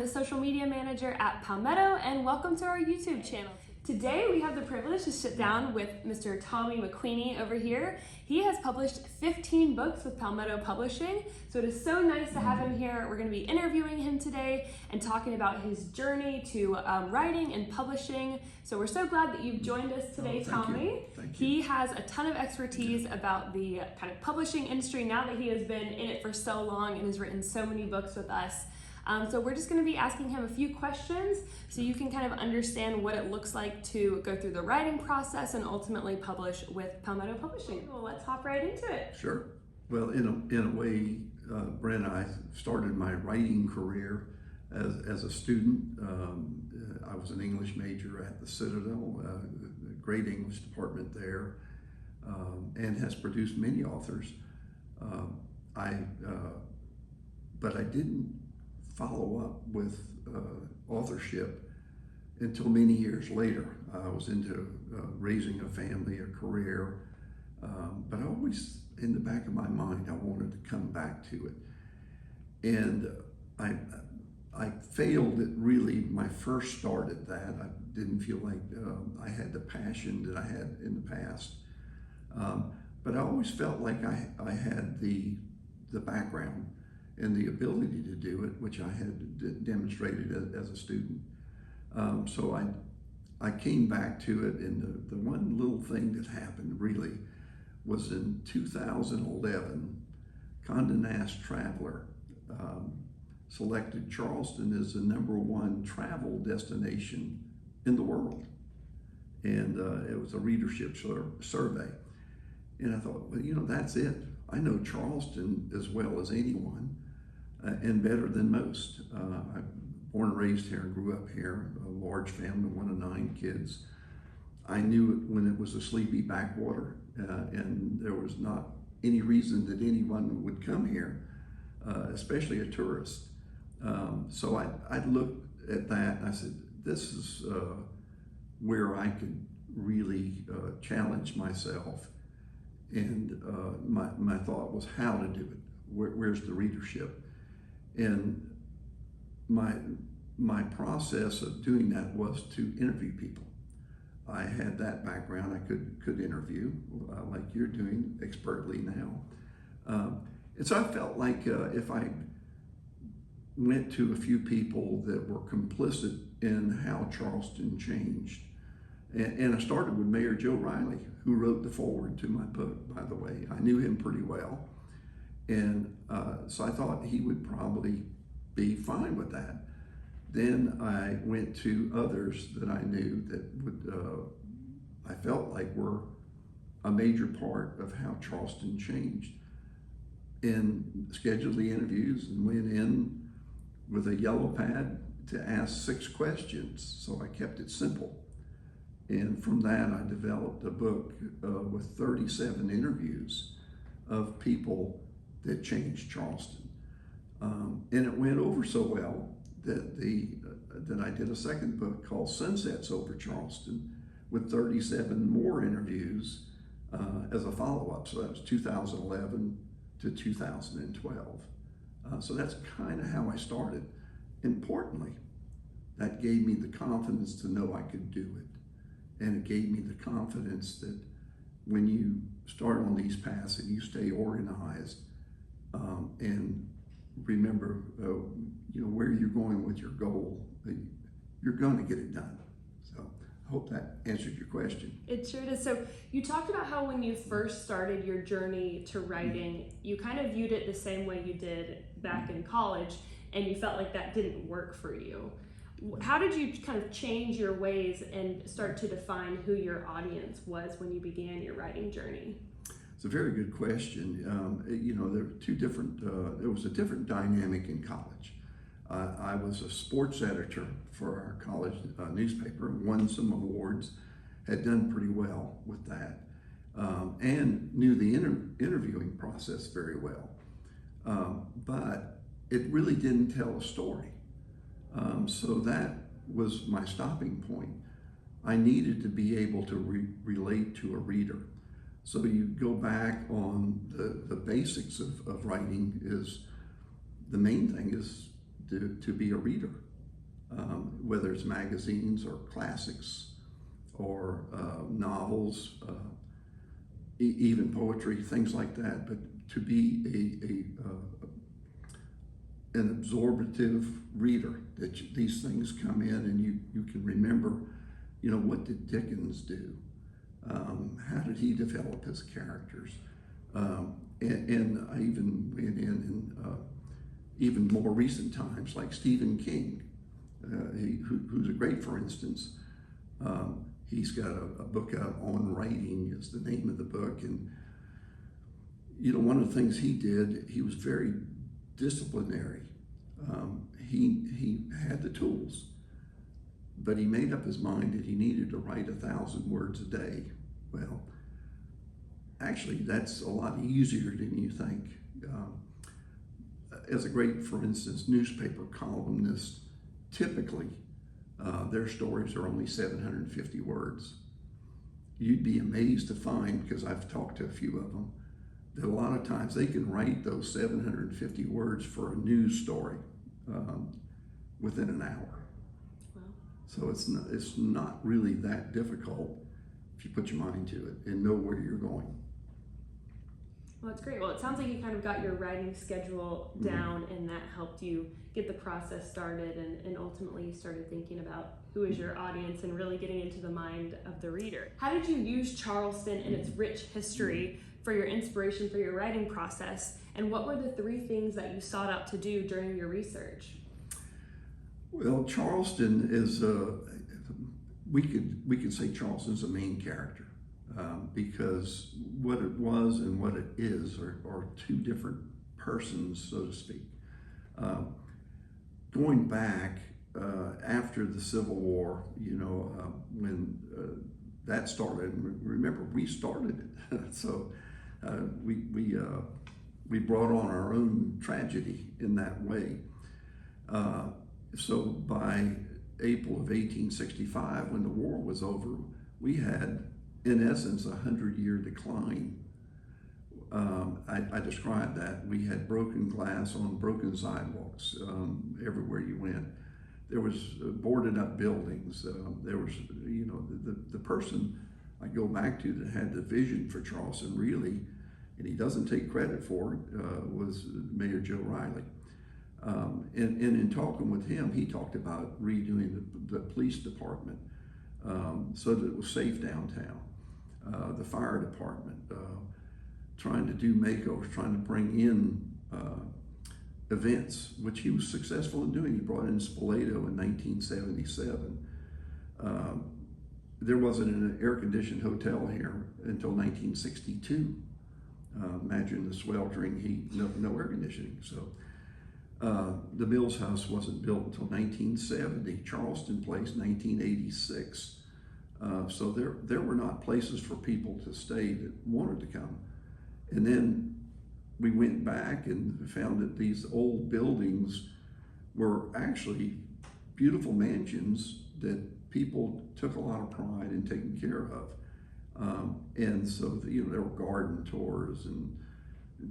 the social media manager at Palmetto, and welcome to our YouTube channel. Today we have the privilege to sit down with Mr. Tommy Mcqueeny over here. He has published 15 books with Palmetto Publishing, so it is so nice to have him here. We're going to be interviewing him today and talking about his journey to writing and publishing. So we're so glad that you've joined us today, Tommy. Thank you. He has a ton of expertise about the kind of publishing industry now that he has been in it for so long and has written so many books with us. So we're just going to be asking him a few questions so you can kind of understand what it looks like to go through the writing process and ultimately publish with Palmetto Publishing. Well, let's hop right into it. Sure. Well, in a way, Brent, I started my writing career as a student. I was an English major at the Citadel, a great English department there, and has produced many authors. But I didn't follow up with authorship until many years later. I was into raising a family, a career, but always in the back of my mind, I wanted to come back to it. And I failed at really my first start at that. I didn't feel like I had the passion that I had in the past. But I always felt like I had the background and the ability to do it, which I had demonstrated as a student. So I came back to it, and the one little thing that happened really was in 2011, Condé Nast Traveler selected Charleston as the #1 travel destination in the world. And it was a readership survey. And I thought, well, you know, that's it. I know Charleston as well as anyone. And better than most. I'm born and raised here and grew up here, a large family, 1 of 9 kids. I knew it when it was a sleepy backwater, and there was not any reason that anyone would come here, especially a tourist. So I looked at that and I said, this is where I could really challenge myself. And my thought was how to do it. Where's the readership? And my process of doing that was to interview people. I had that background. I could interview like you're doing expertly now. And so I felt like if I went to a few people that were complicit in how Charleston changed, and I started with Mayor Joe Riley, who wrote the foreword to my book, by the way. I knew him pretty well. And so I thought he would probably be fine with that. Then I went to others that I knew that I felt like were a major part of how Charleston changed, and scheduled the interviews and went in with a yellow pad to ask 6 questions. So I kept it simple. And from that, I developed a book with 37 interviews of people that changed Charleston. And it went over so well that I did a second book called Sunsets Over Charleston with 37 more interviews as a follow-up. So that was 2011 to 2012. So that's kind of how I started. Importantly, that gave me the confidence to know I could do it. And it gave me the confidence that when you start on these paths and you stay organized, and remember, where you're going with your goal, you're going to get it done. So I hope that answered your question. It sure does. So you talked about how when you first started your journey to writing, you kind of viewed it the same way you did back in college, and you felt like that didn't work for you. How did you kind of change your ways and start to define who your audience was when you began your writing journey? It's a very good question. There were 2 different, there was a different dynamic in college. I was a sports editor for our college newspaper, won some awards, had done pretty well with that, and knew the interviewing process very well. But it really didn't tell a story. So that was my stopping point. I needed to be able to relate to a reader. So you go back on the basics of writing. Is the main thing is to be a reader. whether it's magazines or classics or novels, even poetry, things like that. But to be an absorptive reader, that these things come in and you can remember, what did Dickens do? How did he develop his characters? And I even went in even more recent times, like Stephen King, who's a great, for instance. He's got a book out on writing, is the name of the book. And, one of the things he did, he was very disciplinary. He had the tools, but he made up his mind that he needed to write 1,000 words a day. Well, actually, that's a lot easier than you think. As a great, for instance, newspaper columnist, typically their stories are only 750 words. You'd be amazed to find, because I've talked to a few of them, that a lot of times they can write those 750 words for a news story within an hour. Wow. So it's not really that difficult if you put your mind to it and know where you're going. Well, that's great. Well, it sounds like you kind of got your writing schedule down, and that helped you get the process started, and ultimately you started thinking about who is your audience and really getting into the mind of the reader. How did you use Charleston and its rich history for your inspiration for your writing process, and what were the 3 things that you sought out to do during your research? Well, Charleston is, we could say Charleston's a main character. Because what it was and what it is are 2 different persons, so to speak. Going back after the Civil War, when that started, remember, we started it. So we brought on our own tragedy in that way. So by April of 1865, when the war was over, we had, in essence, 100-year decline. I described that. We had broken glass on broken sidewalks everywhere you went. There was boarded up buildings. There was, the person I go back to that had the vision for Charleston, really, and he doesn't take credit for it, was Mayor Joe Riley. And in talking with him, he talked about redoing the police department so that it was safe downtown. The fire department, trying to do makeovers, trying to bring in events, which he was successful in doing. He brought in Spoleto in 1977. There wasn't an air-conditioned hotel here until 1962. Imagine the sweltering heat, no air conditioning. So the Mills House wasn't built until 1970. Charleston Place, 1986. So there were not places for people to stay that wanted to come. And then we went back and found that these old buildings were actually beautiful mansions that people took a lot of pride in taking care of. And so there were garden tours and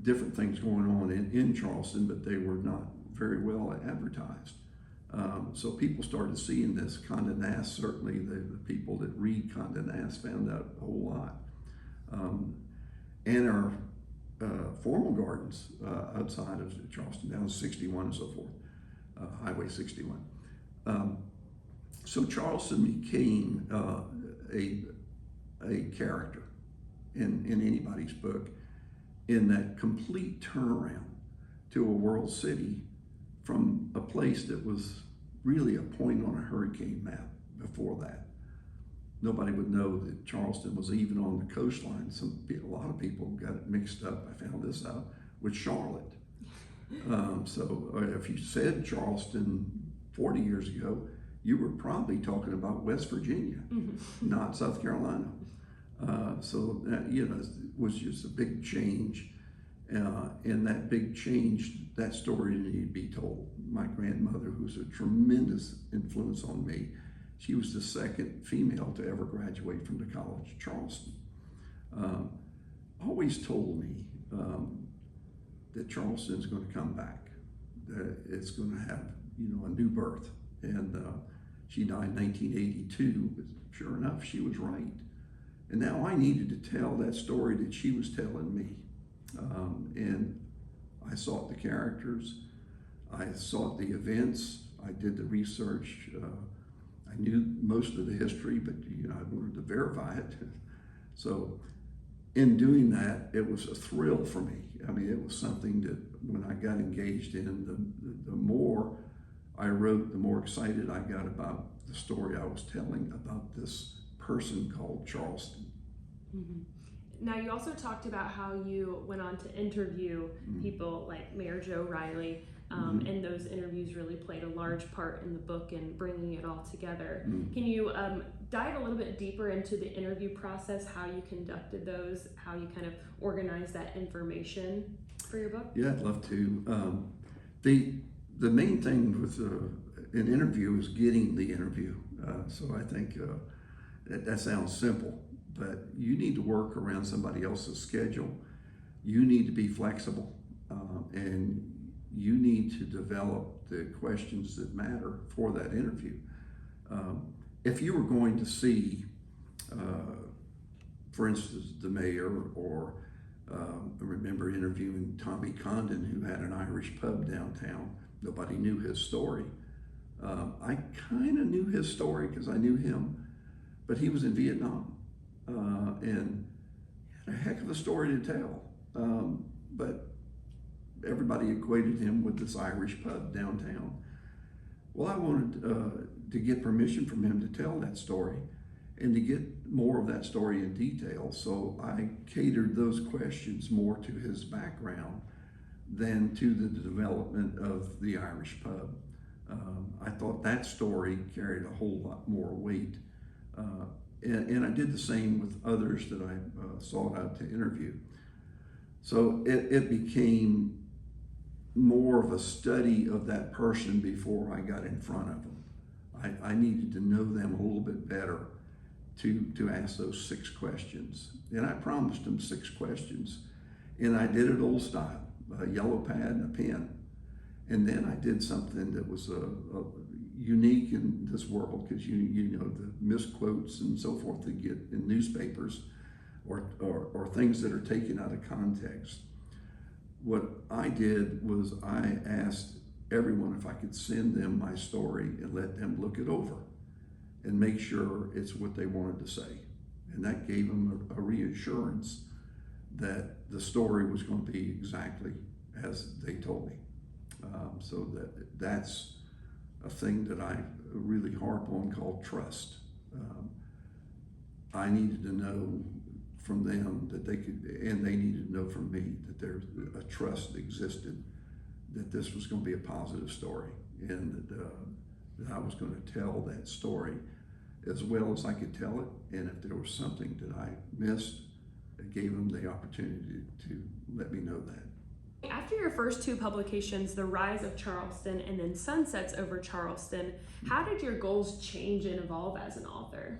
different things going on in Charleston, but they were not very well advertised. So people started seeing this. Condé Nast, certainly the people that read Condé Nast found out a whole lot. And our formal gardens outside of Charleston, down 61 and so forth, Highway 61. So Charleston became a character in anybody's book, in that complete turnaround to a world city from a place that was really a point on a hurricane map before that. Nobody would know that Charleston was even on the coastline. A lot of people got it mixed up, I found this out, with Charlotte. So if you said Charleston 40 years ago, you were probably talking about West Virginia, not South Carolina. So that, it was just a big change. And that big change, that story needed to be told. My grandmother, who's a tremendous influence on me, she was the second female to ever graduate from the College of Charleston. Always told me that Charleston's going to come back, that it's going to have, a new birth. And she died in 1982, but sure enough, she was right. And now I needed to tell that story that she was telling me. And I sought the characters, I sought the events, I did the research. I knew most of the history, but I wanted to verify it. So in doing that, it was a thrill for me. I mean, it was something that when I got engaged in, the more I wrote, the more excited I got about the story I was telling about this person called Charleston. Mm-hmm. Now, you also talked about how you went on to interview people like Mayor Joe Riley, and those interviews really played a large part in the book and bringing it all together. Can you dive a little bit deeper into the interview process, how you conducted those, how you kind of organized that information for your book? Yeah, I'd love to. The main thing with an interview is getting the interview. So I think that sounds simple, but you need to work around somebody else's schedule. You need to be flexible, and you need to develop the questions that matter for that interview. If you were going to see, for instance, the mayor, or I remember interviewing Tommy Condon, who had an Irish pub downtown. Nobody knew his story. I kind of knew his story because I knew him, but he was in Vietnam, and he had a heck of a story to tell. But everybody equated him with this Irish pub downtown. Well, I wanted to get permission from him to tell that story and to get more of that story in detail. So I catered those questions more to his background than to the development of the Irish pub. I thought that story carried a whole lot more weight. And I did the same with others that I sought out to interview. So it became more of a study of that person before I got in front of them. I needed to know them a little bit better to ask those 6 questions. And I promised them 6 questions. And I did it old style, a yellow pad and a pen. And then I did something that was unique in this world, because you know the misquotes and so forth that get in newspapers, or things that are taken out of context. What I did was I asked everyone if I could send them my story and let them look it over and make sure it's what they wanted to say. And that gave them a reassurance that the story was going to be exactly as they told me. So that's a thing that I really harp on, called trust. I needed to know from them that they could, and they needed to know from me that there's a trust existed, that this was going to be a positive story, and that I was going to tell that story as well as I could tell it. And if there was something that I missed, I gave them the opportunity to let me know that. After your first 2 publications, The Rise of Charleston and then Sunsets over Charleston, how did your goals change and evolve as an author?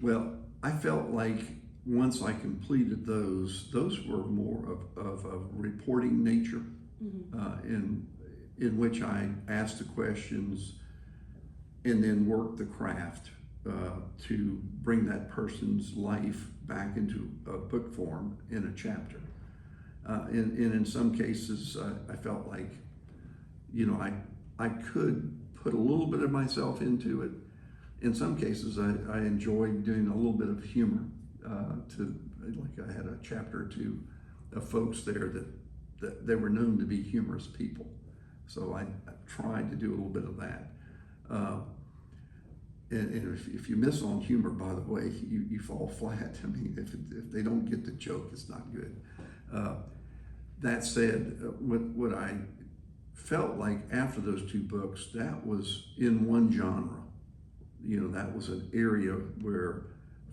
Well, I felt like once I completed those were more of a reporting nature, in which I asked the questions and then worked the craft to bring that person's life back into a book form in a chapter. And in some cases, I felt like, I could put a little bit of myself into it. In some cases, I enjoyed doing a little bit of humor. Like I had a chapter or 2 of folks there that they were known to be humorous people. So I tried to do a little bit of that. And if you miss on humor, by the way, you fall flat. I mean, if they don't get the joke, it's not good. That said, what I felt like after those 2 books, that was in one genre. That was an area where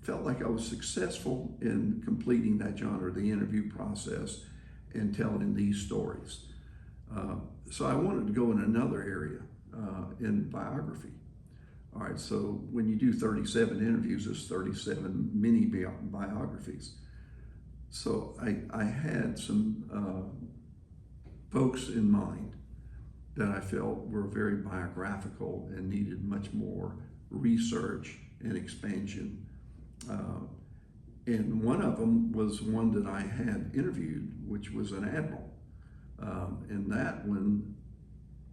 I felt like I was successful in completing that genre, the interview process, and telling these stories. So I wanted to go in another area, in biography. All right, so when you do 37 interviews, there's 37 mini biographies. So I had some folks in mind that I felt were very biographical and needed much more research and expansion. And one of them was one that I had interviewed, which was an admiral. And that one,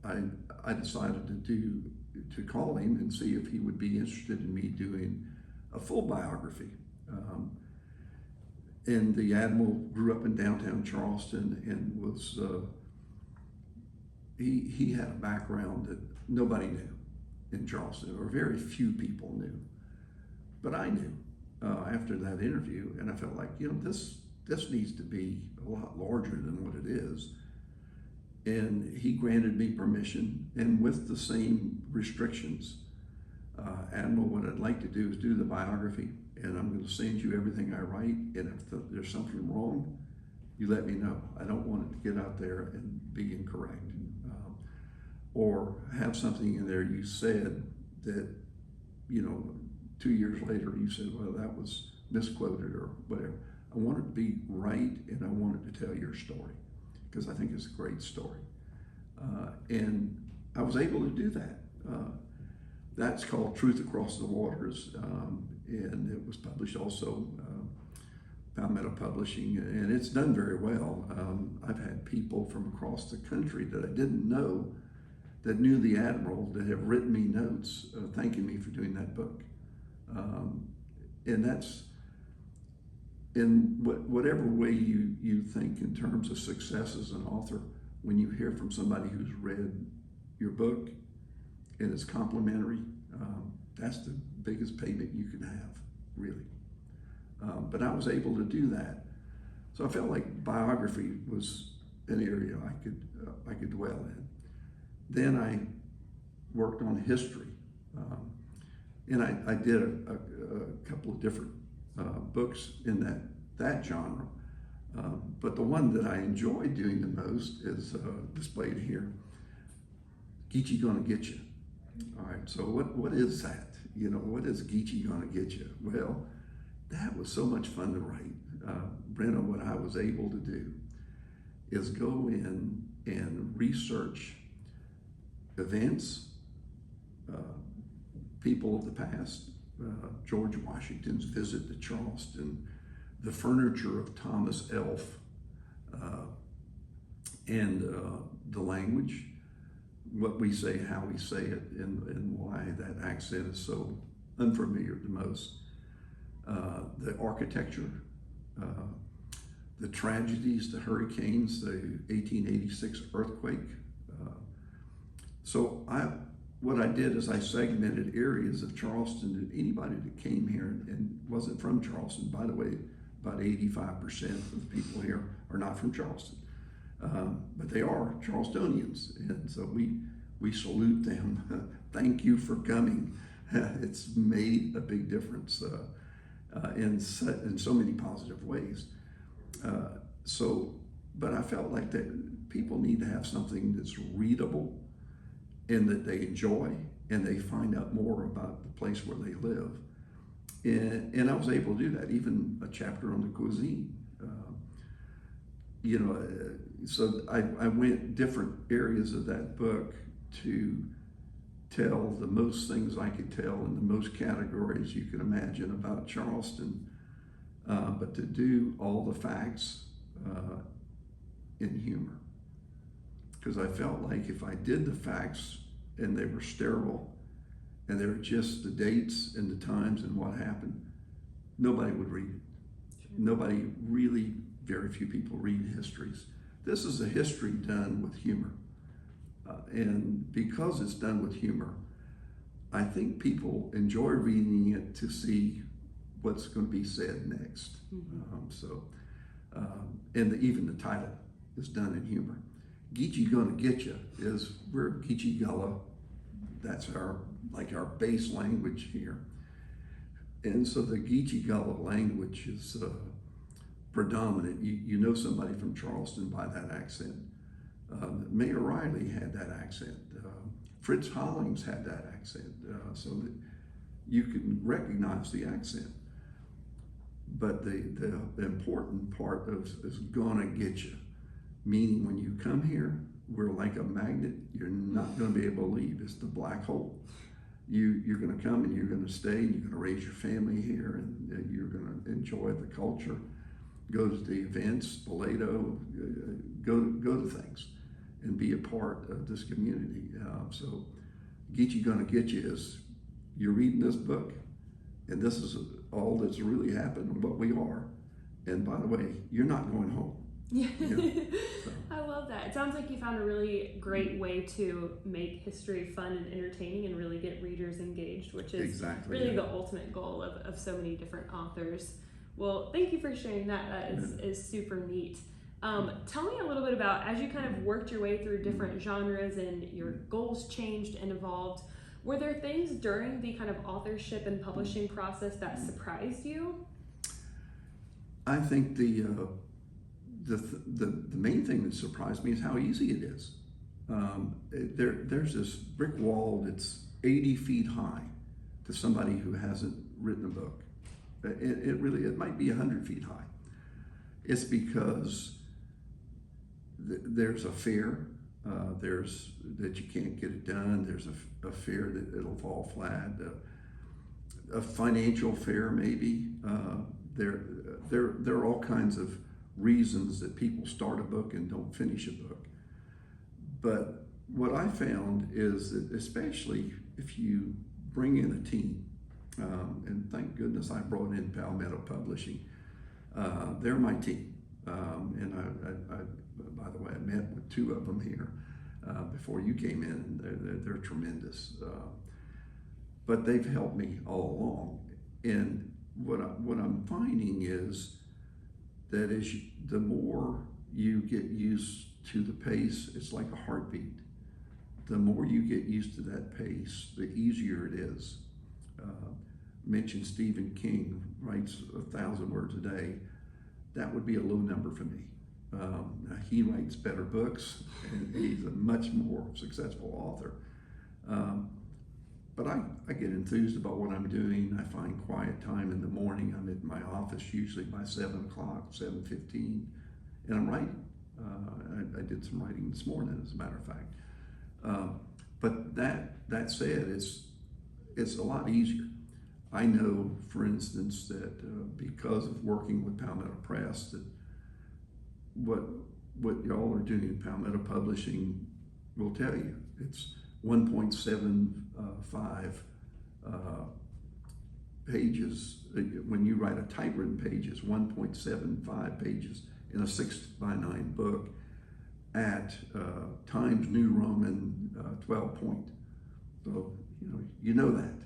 I decided to call him and see if he would be interested in me doing a full biography. And the admiral grew up in downtown Charleston and was, he had a background that nobody knew in Charleston, or very few people knew. But I knew after that interview, and I felt like, this needs to be a lot larger than what it is. And he granted me permission, and with the same restrictions. Admiral, what I'd like to do is do the biography, and I'm going to send you everything I write, and if there's something wrong, you let me know. I don't want it to get out there and be incorrect. Or have something in there you said that, 2 years later you said, well, that was misquoted or whatever. I want it to be right, and I want it to tell your story, because I think it's a great story. And I was able to do that. That's called Truth Across the Waters, and it was published also, Palmetto Publishing, and it's done very well. I've had people from across the country that I didn't know that knew the Admiral that have written me notes thanking me for doing that book. And that's, in whatever way you think in terms of success as an author, when you hear from somebody who's read your book and it's complimentary, that's the biggest payment you can have, really. But I was able to do that. So I felt like biography was an area I could dwell in. Then I worked on history, and I did a couple of different books in that genre. But the one that I enjoy doing the most is displayed here. Geechee Gonna Get You. All right, so what is that? What is Geechee Gonna Get You? Well, that was so much fun to write. Brenna, what I was able to do is go in and research events, people of the past, George Washington's visit to Charleston, the furniture of Thomas Elf, and the language, what we say, how we say it, and why that accent is so unfamiliar to most. The architecture, the tragedies, the hurricanes, the 1886 earthquake. So what I did is I segmented areas of Charleston, and anybody that came here and wasn't from Charleston. By the way, about 85% of the people here are not from Charleston, but they are Charlestonians, and so we salute them. Thank you for coming. It's made a big difference in so many positive ways. But I felt like that people need to have something that's readable and that they enjoy, and they find out more about the place where they live. And I was able to do that, even a chapter on the cuisine. So I went different areas of that book to tell the most things I could tell in the most categories you could imagine about Charleston, but to do all the facts in humor. Because I felt like if I did the facts and they were sterile and they were just the dates and the times and what happened, nobody would read it. Nobody really, very few people read histories. This is a history done with humor. And because it's done with humor, I think people enjoy reading it to see what's going to be said next. Even the title is done in humor. Geechee Gonna Get You is, we're Geechee Gullah. That's our base language here. And so the Geechee Gullah language is predominant. You know somebody from Charleston by that accent. Mayor Riley had that accent. Fritz Hollings had that accent, so that you can recognize the accent. But the important part is gonna get you, meaning when you come here, we're like a magnet. You're not going to be able to leave. It's the black hole. You're going to come and you're going to stay and you're going to raise your family here and you're going to enjoy the culture, go to the events, Palmetto, go to things and be a part of this community. So Get You Gonna Get You is, you're reading this book and this is all that's really happened and what we are. And by the way, you're not going home. Yeah. So. I love that. It sounds like you found a really great way to make history fun and entertaining and really get readers engaged, which is really the ultimate goal of so many different authors. Well, thank you for sharing that. That is super neat. Tell me a little bit about, as you kind of worked your way through different genres and your goals changed and evolved, were there things during the kind of authorship and publishing process that surprised you? I think the main thing that surprised me is how easy it is. There's this brick wall that's 80 feet high to somebody who hasn't written a book. It might be 100 feet high. It's because there's a fear, there's that you can't get it done. There's a fear that it'll fall flat. A financial fear, maybe. There are all kinds of reasons that people start a book and don't finish a book. But what I found is that especially if you bring in a team, and thank goodness I brought in Palmetto Publishing, they're my team. And I, by the way, I met with two of them here before you came in, and they're tremendous. But they've helped me all along. And what I'm finding is that the more you get used to the pace, it's like a heartbeat. The more you get used to that pace, the easier it is. Mentioned Stephen King writes 1,000 words a day. That would be a low number for me. He writes better books, and he's a much more successful author. But I get enthused about what I'm doing. I find quiet time in the morning. I'm at my office usually by 7 o'clock, 7:15, and I'm writing. I did some writing this morning, as a matter of fact. But that said, it's a lot easier. I know, for instance, that because of working with Palmetto Press, that what y'all are doing in Palmetto Publishing will tell you. It's 1.75 pages. When you write a typewritten page, it's 1.75 pages in a 6x9 book at Times New Roman 12 point. So you know that.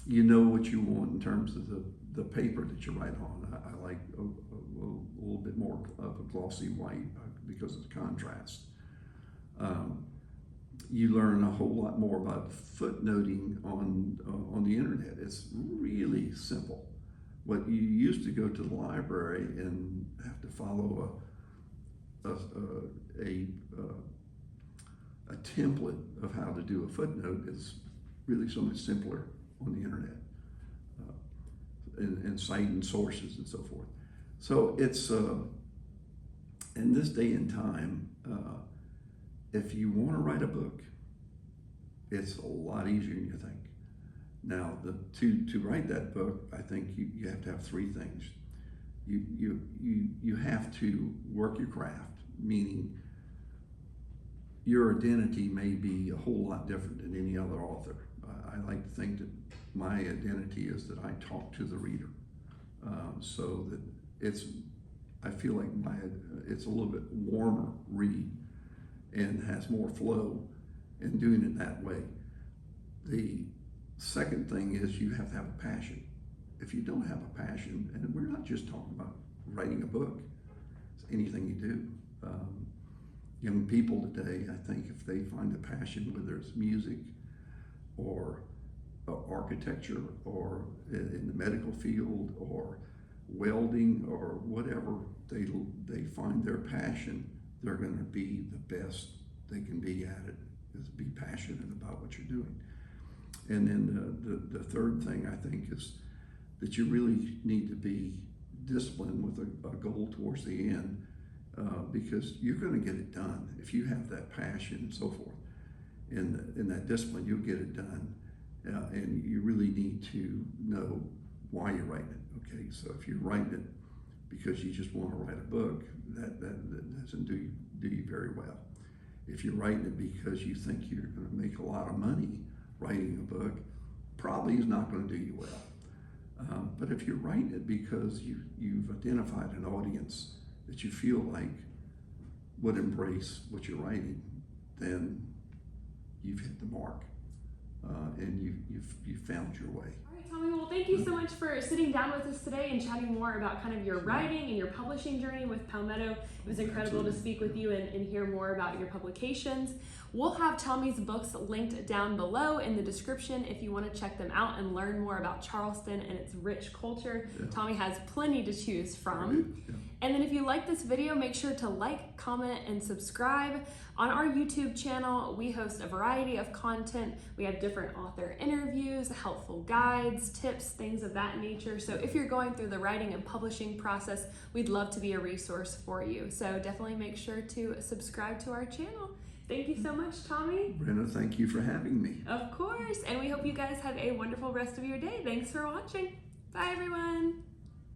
You know what you want in terms of the paper that you write on. I like a little bit more of a glossy white because of the contrast. You learn a whole lot more about footnoting on the internet. It's really simple. What you used to go to the library and have to follow a template of how to do a footnote is really so much simpler on the internet, and citing sources and so forth. So it's in this day and time, if you want to write a book, it's a lot easier than you think. Now, to write that book, I think you have to have three things. You have to work your craft, meaning your identity may be a whole lot different than any other author. I like to think that my identity is that I talk to the reader, so that I feel like it's a little bit warmer read and has more flow, and doing it that way. The second thing is you have to have a passion. If you don't have a passion, and we're not just talking about writing a book, it's anything you do. Young people today, I think if they find a passion, whether it's music or architecture or in the medical field or welding or whatever, they find their passion, they're going to be the best they can be at it, is be passionate about what you're doing. And then the third thing I think is that you really need to be disciplined with a goal towards the end, because you're going to get it done. If you have that passion and so forth, in that discipline, you'll get it done. And you really need to know why you're writing it. Okay, so if you're writing it because you just want to write a book, that doesn't do you very well. If you're writing it because you think you're going to make a lot of money writing a book, probably is not going to do you well. But if you're writing it because you've identified an audience that you feel like would embrace what you're writing, then you've hit the mark, and you've found your way. All right, Tommy, well, thank you so much for sitting down with us today and chatting more about kind of your writing and your publishing journey with Palmetto. It was incredible to speak with you and hear more about your publications. We'll have Tommy's books linked down below in the description if you want to check them out and learn more about Charleston and its rich culture. Yeah. Tommy has plenty to choose from. Yeah. And then if you like this video, make sure to like, comment, and subscribe. On our YouTube channel, we host a variety of content. We have different author interviews, helpful guides, tips, things of that nature. So if you're going through the writing and publishing process, we'd love to be a resource for you. So definitely make sure to subscribe to our channel. Thank you so much, Tommy. Brenna, thank you for having me. Of course. And we hope you guys have a wonderful rest of your day. Thanks for watching. Bye, everyone.